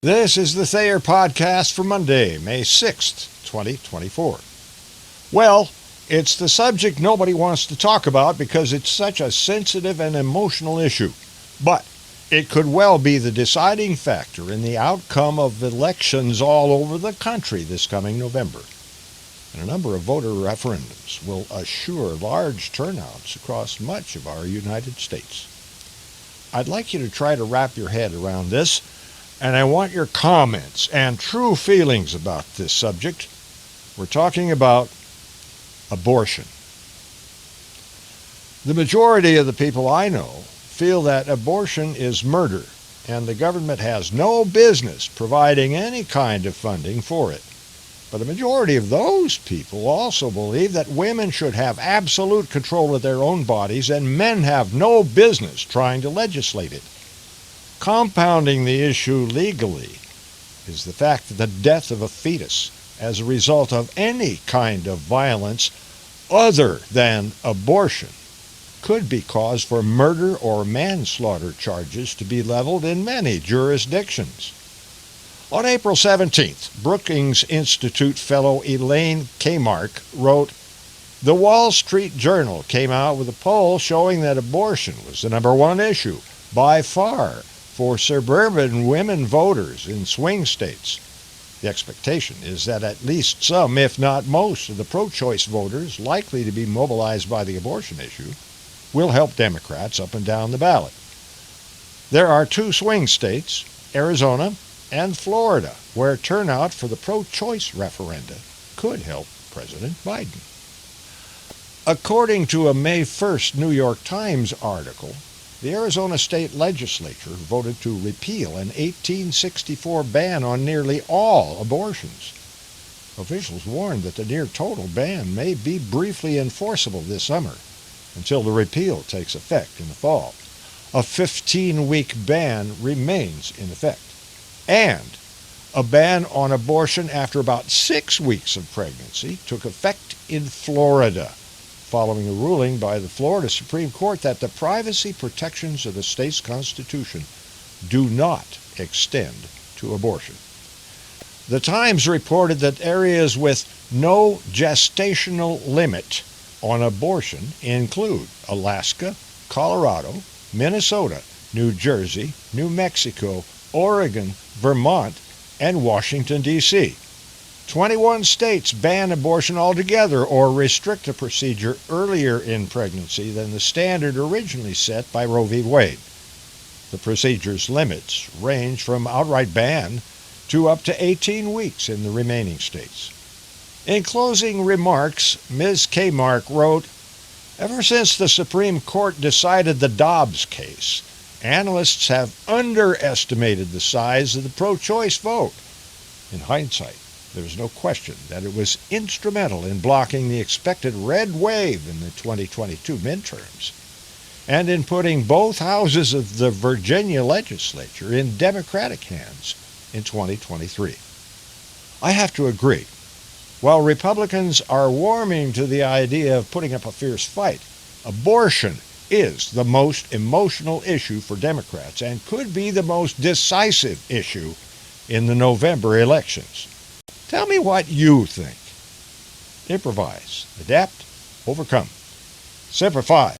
This is the Thayer Podcast for Monday, May 6th, 2024. Well, it's the subject nobody wants to talk about because it's such a sensitive and emotional issue. But it could well be the deciding factor in the outcome of elections all over the country this coming November. And a number of voter referendums will assure large turnouts across much of our United States. I'd like you to try to wrap your head around this, and I want your comments and true feelings about this subject. We're talking about abortion. The majority of the people I know feel that abortion is murder, and the government has no business providing any kind of funding for it. But a majority of those people also believe that women should have absolute control of their own bodies and men have no business trying to legislate it. Compounding the issue legally is the fact that the death of a fetus as a result of any kind of violence other than abortion could be cause for murder or manslaughter charges to be leveled in many jurisdictions. On April 17th, Brookings Institute fellow Elaine Kamarck wrote, "The Wall Street Journal came out with a poll showing that abortion was the number one issue, by far, for suburban women voters in swing states. The expectation is that at least some, if not most, of the pro-choice voters likely to be mobilized by the abortion issue will help Democrats up and down the ballot. There are two swing states, Arizona and Florida, where turnout for the pro-choice referenda could help President Biden." According to a May 1st New York Times article, the Arizona state legislature voted to repeal an 1864 ban on nearly all abortions. Officials warned that the near-total ban may be briefly enforceable this summer until the repeal takes effect in the fall. A 15-week ban remains in effect. And a ban on abortion after about 6 weeks of pregnancy took effect in Florida, following a ruling by the Florida Supreme Court that the privacy protections of the state's constitution do not extend to abortion. The Times reported that areas with no gestational limit on abortion include Alaska, Colorado, Minnesota, New Jersey, New Mexico, Oregon, Vermont, and Washington, D.C. 21 states ban abortion altogether or restrict the procedure earlier in pregnancy than the standard originally set by Roe v. Wade. The procedure's limits range from outright ban to up to 18 weeks in the remaining states. In closing remarks, Ms. Kamarck wrote, "Ever since the Supreme Court decided the Dobbs case, analysts have underestimated the size of the pro-choice vote. In hindsight, there's no question that it was instrumental in blocking the expected red wave in the 2022 midterms and in putting both houses of the Virginia legislature in Democratic hands in 2023. I have to agree. While Republicans are warming to the idea of putting up a fierce fight, abortion is the most emotional issue for Democrats and could be the most decisive issue in the November elections. Tell me what you think. Improvise, adapt, overcome. Semper Fi,